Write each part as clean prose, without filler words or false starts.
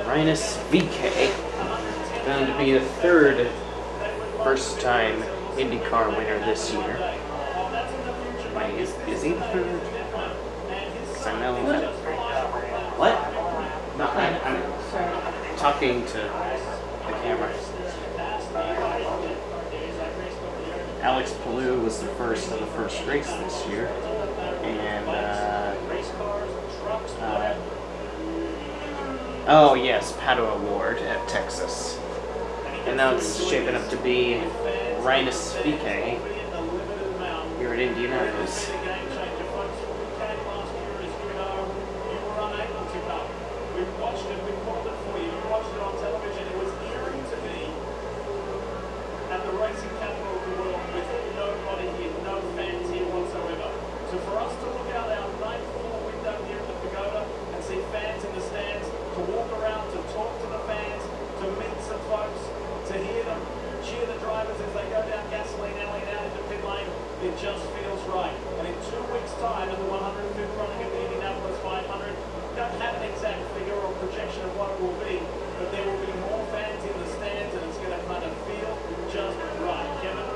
Rinus VK, found to be the third first-time IndyCar winner this year. Wait, is he the third? Because I know that. What? No, I'm talking to the camera. Alex Palou was the first of the first race this year, and oh yes, Pato Award at Texas, and now it's shaping up to be Rinus VK here at Indianapolis. It just feels right. And in 2 weeks' time, in the 105th running of the Indianapolis 500, don't have an exact figure or projection of what it will be, but there will be more fans in the stands, and it's going to kind of feel just right. Kevin?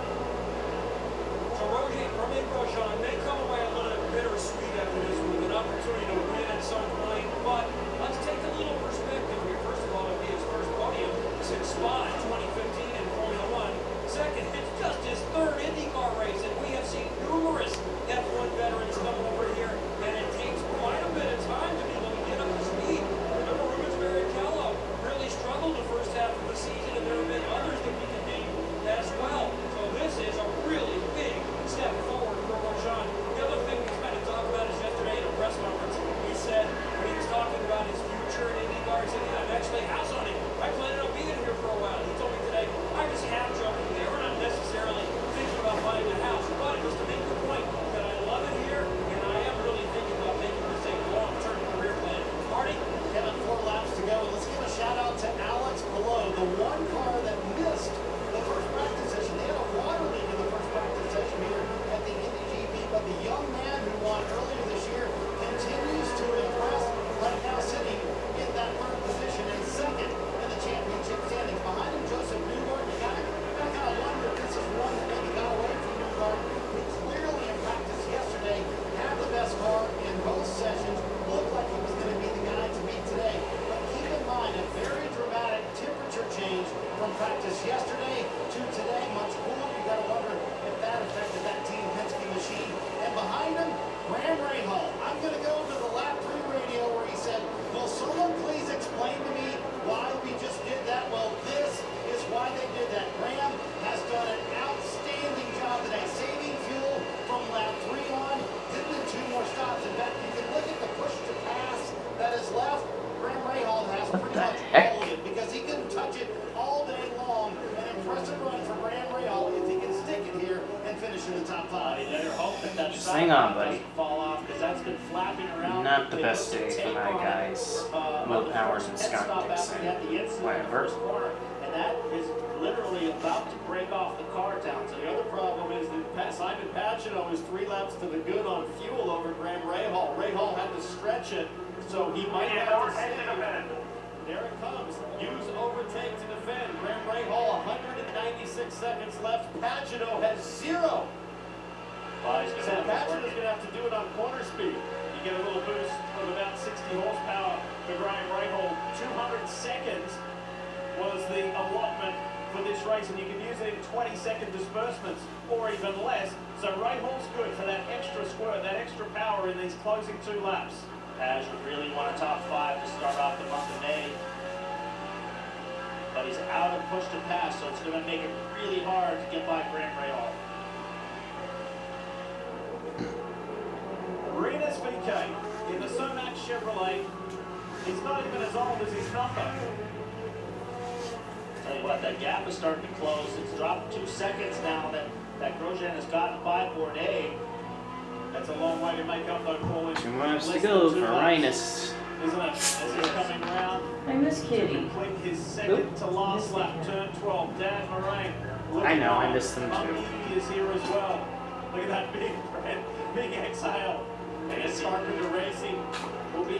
So Romain Grosjean may come away a little bit bittersweet after this with an opportunity to win at some point, but let's take a little perspective here. First of all, it'll be his first podium since Spa in 2015 in Formula 1. Second, it's just his third IndyCar race, and we have seen numerous F1 veterans come over here, and it takes quite a bit of time to be able to get up to speed. Remember, Rubens Barrichello really struggled the first half of the season, and there have been others that we can name as well. So this is a really big step forward for Grosjean. The other thing we kind of talked about is yesterday in a press conference, he said when he was talking about his future in IndyCar, he said, I'm actually house hunting. I plan on being here for a while. He told me today, I was half joking. They were not necessarily thinking about buying a house, but it was to make the point that I love it here, and I am really thinking about making this a long-term career plan. Marty? Kevin, 4 laps to go. Let's give a shout-out to Alex Palou, the one car that missed the first practice session. They had a water leak in the first practice session here at the Indy GP, but the young man who won earlier this year continues to impress, right now sitting in that third position and second in the championship standings. Behind him, Joseph Newgarden. You gotta kind of wonder if this is one that maybe got away from Newgarden, who clearly in practice yesterday had the best car in both sessions, looked like he was going to be the guy to beat today. But keep in mind, a very dramatic temperature change from practice yesterday to today, much cooler. You got to wonder if that affected that Team Penske machine. And behind him, Graham Rahal. I'm going to go to the lap 3 radio where he said, will someone please explain to me why we just did that? Well, this is why they did that. Graham has done an outstanding job today, saving fuel from lap 3 on, didn't do 2 more stops. In fact, you can look at the push to pass that is left. Graham Rahal has pretty much all of it because he couldn't touch it all day long. An impressive run for Graham Rahal if he can stick it here and finish in the top 5. You better hope that Just hang on, buddy. doesn't fall off, because that's been flapping around. Not the best day for my guys, Will Powers and Scott Dixon. Whatever. And that is literally about to break off the car down. So the other problem is that Simon Pagenaud is 3 laps to the good on fuel over Graham Rahal. Rahal had to stretch it, so he might have to save it. There it comes. Use overtake to defend. Graham Rahal, 196 seconds left. Pagenaud has 0. So Pagenaud's going to have to do it on corner speed. You get a little boost of about 60 horsepower for Graham Rahal. 200 seconds was the allotment for this race, and you can use it in 20-second disbursements or even less. So Rahal's good for that extra squirt, that extra power in these closing 2 laps. Paz would really want a top 5 to start off the month of May. But he's out of push to pass, so it's going to make it really hard to get by Graham Rahal. Rinus VK in the Sonac Chevrolet. He's not even as old as his number. Tell you what, that gap is starting to close. It's dropped 2 seconds now that Grosjean has gotten by Bourdais. That's a long way to make up though, Paul. 2 laps to go for Rinus. Isn't it? As he's coming round. I miss Kitty. Complete his second to last lap, turn 12. Dan Moraine. I know, I missed them too. He is here as well. Look at that big exhale. And it's Carpenter Racing will be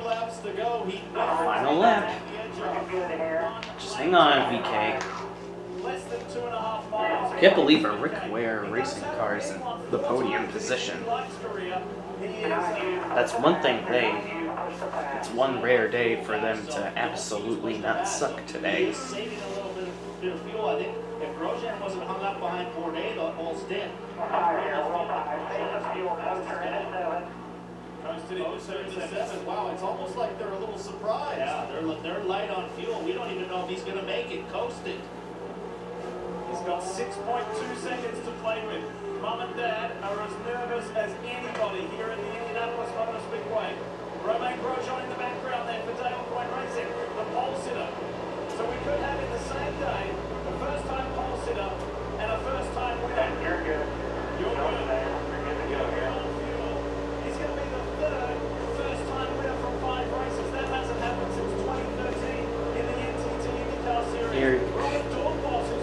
laps to go. Final lap. Just hang on, VK. Less than 2.5 miles. Can't believe a Rick Ware racing car is in the podium position. That's one thing it's one rare day for them to absolutely not suck today. He's saving a little bit of fuel. I think if Grosjean wasn't hung up behind Bourdais, the whole stint. Coasted into 77. Wow, it's almost like they're a little surprised. Yeah, they're light on fuel. We don't even know if he's going to make it. Coasted. He's got 6.2 seconds to play with. Mum and Dad are as nervous as anybody here in the Indianapolis Motor Speedway. Romain Grosjean in the background there for Dale Point Racing, the pole sitter. So we could have in the same day the first time pole sitter and a first time winner. You're good. You're good. You're good on fuel. He's going to be the third first time winner from 5 races. That hasn't happened since 2013 in the NTT IndyCar Series.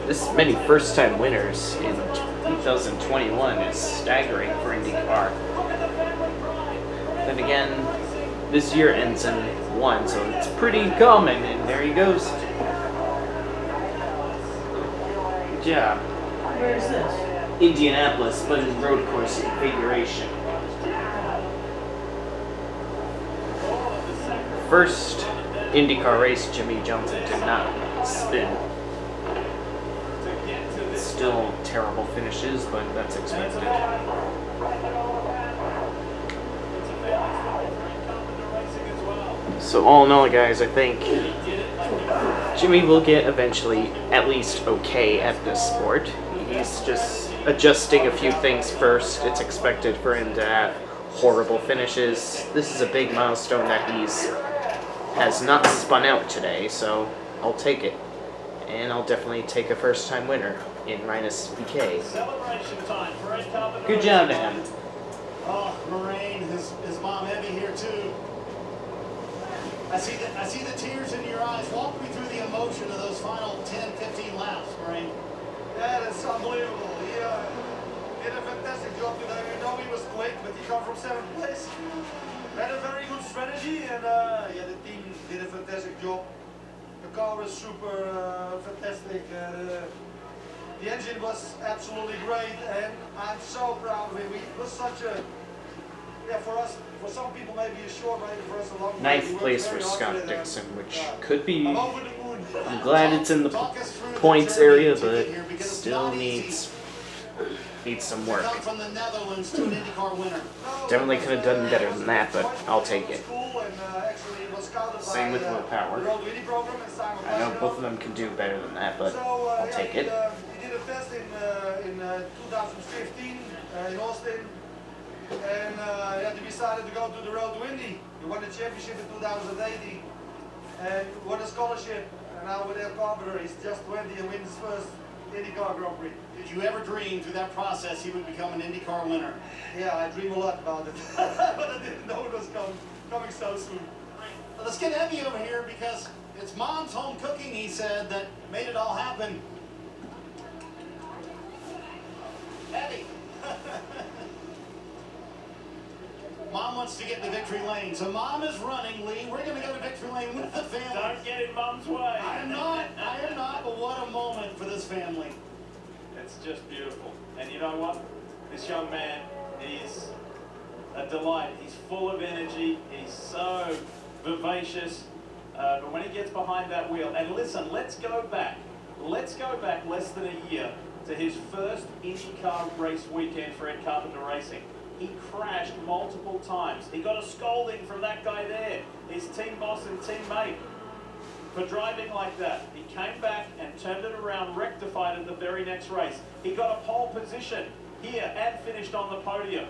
This many first-time winners in 2021 is staggering for IndyCar. Then again, this year ends in 1, so it's pretty common, and there he goes. Good job. Where is this? Indianapolis, but in road course configuration. First IndyCar race, Jimmy Johnson did not spin. Still terrible finishes, but that's expected. So all in all, guys, I think Jimmy will get eventually at least okay at this sport. He's just adjusting a few things first. It's expected for him to have horrible finishes. This is a big milestone that has not spun out today, so I'll take it. And I'll definitely take a first-time winner in minus VK. Celebration time for Ed Carpenter. Good job to him. Oh, Moraine, his mom Evie here too. I see the tears in your eyes. Walk me through the emotion of those final 10, 15 laps, Moraine. Yeah, that's unbelievable. He did a fantastic job today. We know he was quick, but he come from 7th place. Had a very good strategy, and yeah, the team did a fantastic job. The car was super fantastic. The engine was absolutely great, and I'm so proud of him. It was such a, yeah, for us, for some people maybe a short ride, for us a long ride. Ninth place for Scott Dixon, which could be. I'm over the moon. I'm glad it's in the points area, but still needs some work. Come from the Netherlands to an IndyCar winner. Definitely could have done better than that, but I'll take it. Same with Will Power. I know both of them can do better than that, but I'll take it. He did a test in 2015 in Austin, and he decided to go to the road to Indy. He won the championship in 2018 and won a scholarship. And now with Ed Carpenter, he's just 20 and wins his first IndyCar Grand Prix. Did you ever dream through that process he would become an IndyCar winner? Yeah, I dream a lot about it, but I didn't know it was coming so soon. Let's get Evie over here because it's Mom's home cooking, he said, that made it all happen. Evie. Mom wants to get in the victory lane, so Mom is running, Lee. We're going to go to victory lane with the family. Don't get in Mom's way. I am not, but what a moment for this family. It's just beautiful. And you know what? This young man, he's a delight. He's full of energy. He's so vivacious. But when he gets behind that wheel, and listen, let's go back less than a year to his first IndyCar race weekend for Ed Carpenter Racing. He crashed multiple times. He got a scolding from that guy there, his team boss and teammate, for driving like that. He came back and turned it around, rectified it the very next race. He got a pole position here and finished on the podium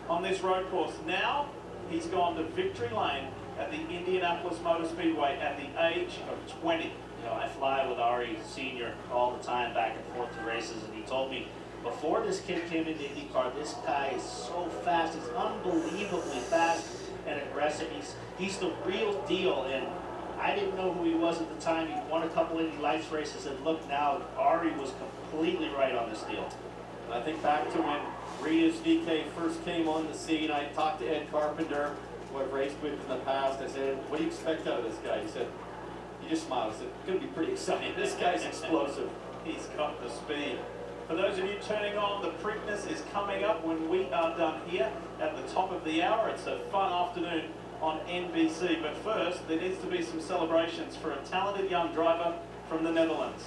on this road course. Now he's gone to victory lane at the Indianapolis Motor Speedway at the age of 20. You know, I fly with Ari Sr. all the time back and forth to races, and he told me before this kid came into IndyCar, this guy is so fast. He's unbelievably fast and aggressive. He's the real deal, and I didn't know who he was at the time. He won a couple Indy Lights races, and look now, Ari was completely right on this deal. I think back to when Ria's VK first came on the scene. I talked to Ed Carpenter. who I've raced with in the past. I said, what do you expect out of this guy? He said, he just smiled. He said, it's going to be pretty exciting. This guy's explosive. He's got the speed. For those of you turning on, the Preakness is coming up when we are done here at the top of the hour. It's a fun afternoon on NBC. But first, there needs to be some celebrations for a talented young driver from the Netherlands.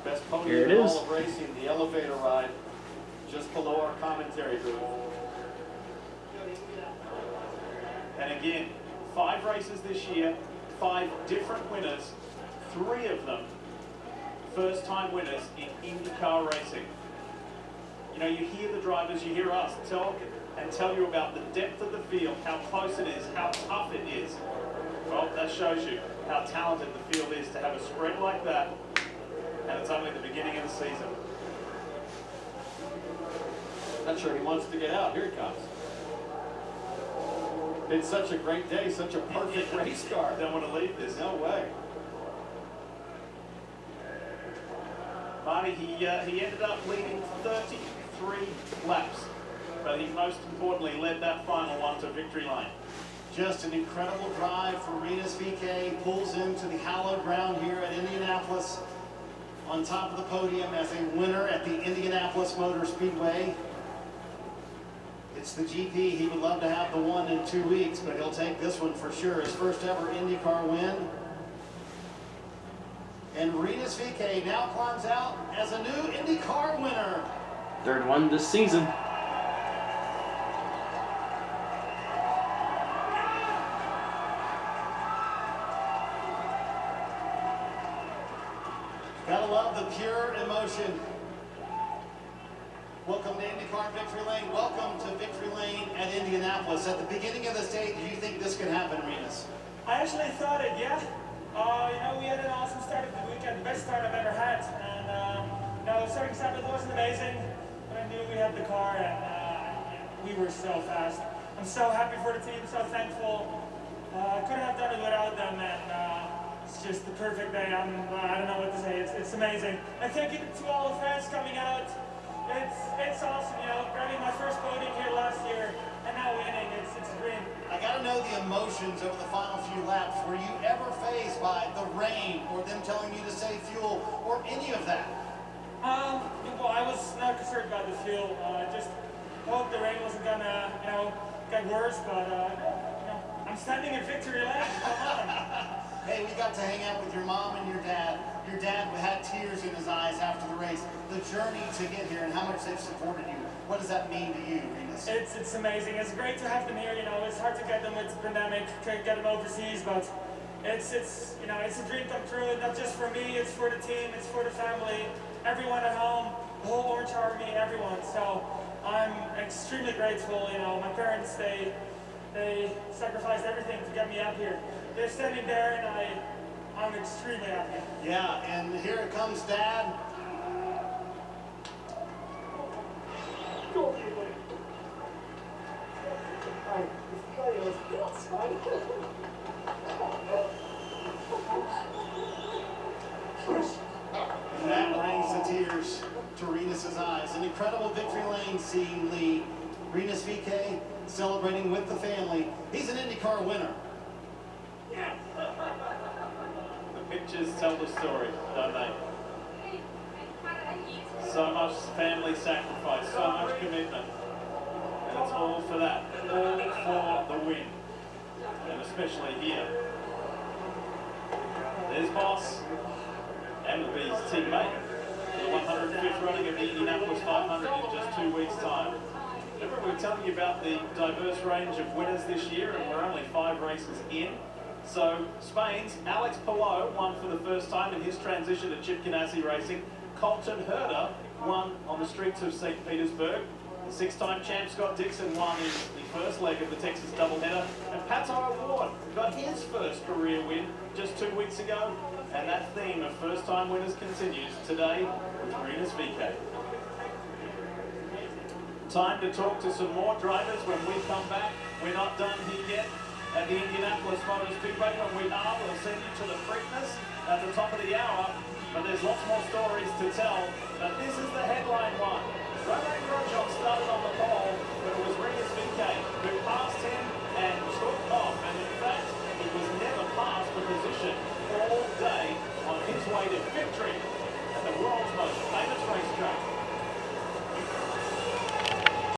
Best Here podium it in is. all of racing, the elevator ride, just below our commentary booth. And again, 5 races this year, 5 different winners, 3 of them first-time winners in IndyCar racing. You know, you hear the drivers, you hear us tell you about the depth of the field, how close it is, how tough it is. Well, that shows you how talented the field is to have a spread like that, and it's only the beginning of the season. Not sure he wants to get out. Here he comes. It's such a great day, such a perfect race car. Don't want to leave this. No way. Marty, he ended up leading 33 laps, but he most importantly led that final one to victory lane. Just an incredible drive for Rinus VeeKay. Pulls into the hallowed ground here at Indianapolis on top of the podium as a winner at the Indianapolis Motor Speedway. It's the GP. He would love to have the one in 2 weeks, but he'll take this one for sure. His first ever IndyCar win. And Rinus VeeKay now climbs out as a new IndyCar winner. 3rd one this season. Gotta love the pure emotion. Welcome to IndyCar Victory Lane. Welcome to Victory Lane at Indianapolis. At the beginning of this day, did you think this could happen, Rinus? I actually thought it, yeah. You know, we had an awesome start of the weekend, the best start I've ever had. And, you know, starting Saturday wasn't amazing, but I knew we had the car and we were so fast. I'm so happy for the team, so thankful. I couldn't have done it without them, and it's just the perfect day. I don't know what to say, it's amazing. And thank you to all the fans coming out. It's awesome, you know, grabbing my first podium here last year and now winning, it's a dream. I gotta know the emotions over the final few laps. Were you ever faced by the rain or them telling you to save fuel or any of that? Well, I was not concerned about the fuel. Just hope the rain wasn't gonna, you know, get worse. But you know, I'm standing in victory lane. Come on. Hey, we got to hang out with your mom and your dad. Your dad had tears in his eyes after the race. The journey to get here and how much they've supported you. What does that mean to you, Rinus? It's amazing. It's great to have them here. You know, it's hard to get them with the pandemic, to get them overseas, but it's you know, it's a dream come true. Not just for me, it's for the team, it's for the family, everyone at home, the whole Orange Army, everyone. So I'm extremely grateful. You know, my parents they sacrificed everything to get me up here. They're standing there, and I'm extremely happy. Yeah, and here it comes, Dad. And that brings the tears to Rinus's eyes. An incredible victory lane seeing Lee. Rinus VeeKay celebrating with the family. He's an IndyCar winner. The pictures tell the story, don't they? So much family sacrifice, so much commitment. And it's all for that, all for the win. And especially here. There's Boss and the B's teammate. The 105th running of the Indianapolis 500 in just 2 weeks' time. Remember, we were telling you about the diverse range of winners this year, and we're only 5 races in. So Spain's Alex Palou won for the first time in his transition to Chip Ganassi Racing. Colton Herter won on the streets of St. Petersburg. The 6-time champ Scott Dixon won in the first leg of the Texas doubleheader. And Pato O'Ward got his first career win just 2 weeks ago. And that theme of first-time winners continues today with Rinus VeeKay. Time to talk to some more drivers when we come back. We're not done here yet at the Indianapolis Motor Speedway. When we are, we'll send you to the Preakness at the top of the hour. But there's lots more stories to tell. But this is the headline one. Right victory at the world's most famous racetrack.